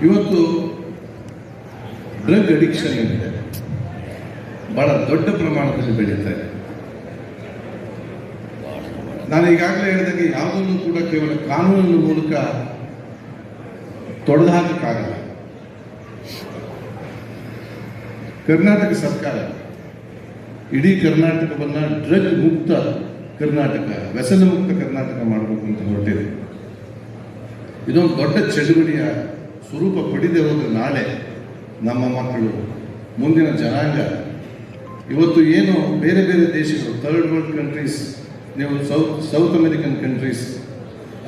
ಇವತ್ತು drug addiction ಏನಿದೆ ಬಹಳ ದೊಡ್ಡ ಪ್ರಮಾಣದಲ್ಲಿ ಬೆಳೀತಾ ಇದೆ. ನಾನು ಈಗಾಗಲೇ ಹೇಳಿದಂಗೆ ಯಾವುದನ್ನು ಕೂಡ ಕೇವಲ ಕಾನೂನಿನ ಮೂಲಕ ತೊಡೆದು ಹಾಕಕ್ಕಾಗಲ್ಲ. ಕರ್ನಾಟಕ ಸರ್ಕಾರ ಇಡೀ ಕರ್ನಾಟಕವನ್ನು ಡ್ರಗ್ ಮುಕ್ತ ಕರ್ನಾಟಕ, ವ್ಯಸನ ಮುಕ್ತ ಕರ್ನಾಟಕ ಮಾಡಬೇಕು ಅಂತ ಹೊರಟಿದೆ. ಇದೊಂದು ದೊಡ್ಡ ಚಳುವಳಿಯ ಸ್ವರೂಪ ಪಡೆದೇ ಹೋದರೆ ನಾಳೆ ನಮ್ಮ ಮಕ್ಕಳು, ಮುಂದಿನ ಜನಾಂಗ, ಇವತ್ತು ಏನು ಬೇರೆ ಬೇರೆ ದೇಶಗಳು, ಥರ್ಡ್ ವರ್ಲ್ಡ್ ಕಂಟ್ರೀಸ್, ನೀವು ಸೌತ್ ಅಮೆರಿಕನ್ ಕಂಟ್ರೀಸ್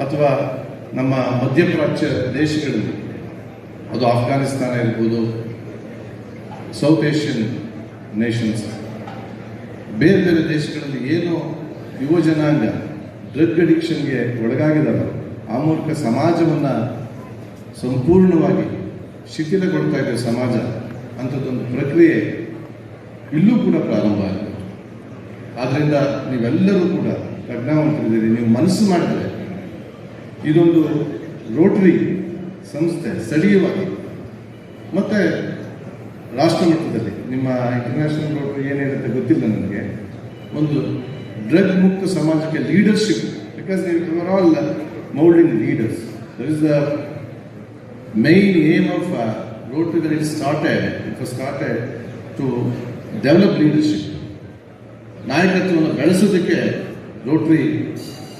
ಅಥವಾ ನಮ್ಮ ಮಧ್ಯಪ್ರಾಚ್ಯ ದೇಶಗಳಲ್ಲಿ, ಅದು ಆಫ್ಘಾನಿಸ್ತಾನ ಇರ್ಬೋದು, ಸೌತ್ ಏಷ್ಯನ್ ನೇಷನ್ಸ್, ಬೇರೆ ಬೇರೆ ದೇಶಗಳಲ್ಲಿ ಏನು ಯುವ ಜನಾಂಗ ಡ್ರಗ್ ಅಡಿಕ್ಷನ್ಗೆ ಒಳಗಾಗಿದ್ದಾರೆ, ಆ ಮೂಲಕ ಸಮಾಜವನ್ನು ಸಂಪೂರ್ಣವಾಗಿ ಶಿಥಿಲಗೊಳ್ತಾ ಇದೆ ಸಮಾಜ. ಅಂಥದ್ದೊಂದು ಪ್ರಕ್ರಿಯೆ ಇಲ್ಲೂ ಕೂಡ ಪ್ರಾರಂಭ ಆಗಿದೆ. ಆದ್ದರಿಂದ ನೀವೆಲ್ಲರೂ ಕೂಡ ಪ್ರಜ್ಞಾವಂತರಿದ್ದೀರಿ. ನೀವು ಮನಸ್ಸು ಮಾಡಿದರೆ ಇದೊಂದು ರೋಟರಿ ಸಂಸ್ಥೆ ಸ್ಥಳೀಯವಾಗಿ ಮತ್ತು ರಾಷ್ಟ್ರ ಮಟ್ಟದಲ್ಲಿ, ನಿಮ್ಮ ಇಂಟರ್ನ್ಯಾಷನಲ್ ರೋಟರಿ ಏನಿರುತ್ತೆ ಗೊತ್ತಿಲ್ಲ ನನಗೆ, ಒಂದು ಡ್ರಗ್ ಮುಕ್ತ ಸಮಾಜಕ್ಕೆ leadership, because you are all moulding leaders. That is the main aim of Rotary that it was started to develop leadership. ನಾಯಕತ್ವವನ್ನು ಬೆಳೆಸೋದಕ್ಕೆ ರೋಟರಿ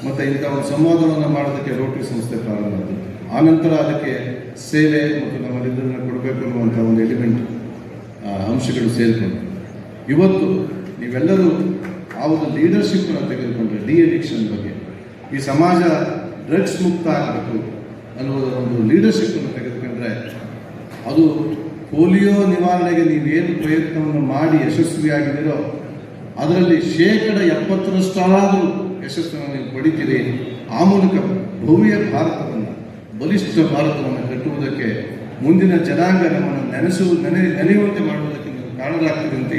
ಮತ್ತು ಇಂಥ ಒಂದು ಸಂವಾದವನ್ನು ಮಾಡೋದಕ್ಕೆ ರೋಟರಿ ಸಂಸ್ಥೆ ಪ್ರಾರಂಭ ಆಯಿತು. ಆನಂತರ ಅದಕ್ಕೆ ಸೇವೆ ಮತ್ತು ನಮ್ಮಲ್ಲಿದ್ದನ್ನು ಕೊಡಬೇಕು ಅನ್ನುವಂಥ ಒಂದು ಎಲಿಮೆಂಟ್ ಅಂಶಗಳು ಸೇರಿಕೊಂಡು ಇವತ್ತು ನೀವೆಲ್ಲರೂ ಆ ಒಂದು ಲೀಡರ್ಶಿಪ್ಪನ್ನು ತೆಗೆದುಕೊಂಡ್ರೆ, ಡಿ ಅಡಿಕ್ಷನ್ ಬಗ್ಗೆ, ಈ ಸಮಾಜ ಡ್ರಗ್ಸ್ ಮುಕ್ತ ಆಗಬೇಕು ಅನ್ನುವುದ ಒಂದು ಲೀಡರ್ಶಿಪ್ಪನ್ನು ತೆಗೆದುಕೊಂಡ್ರೆ, ಅದು ಪೋಲಿಯೋ ನಿವಾರಣೆಗೆ ನೀವೇನು ಪ್ರಯತ್ನವನ್ನು ಮಾಡಿ ಯಶಸ್ವಿಯಾಗಿದ್ದೀರೋ ಅದರಲ್ಲಿ 70% ಯಶಸ್ಸನ್ನು ನೀವು ಪಡಿತೀರಿ. ಆ ಮೂಲಕ ಭವ್ಯ ಭಾರತವನ್ನು, ಬಲಿಷ್ಠ ಭಾರತವನ್ನು ಕಟ್ಟುವುದಕ್ಕೆ, ಮುಂದಿನ ಜನಾಂಗ ನಮ್ಮನ್ನು ನೆನೆಯುವಂತೆ ಮಾಡುವುದಕ್ಕೆ ನೀವು ಕಾರಣರಾಗ್ತೀರಿ ಅಂತ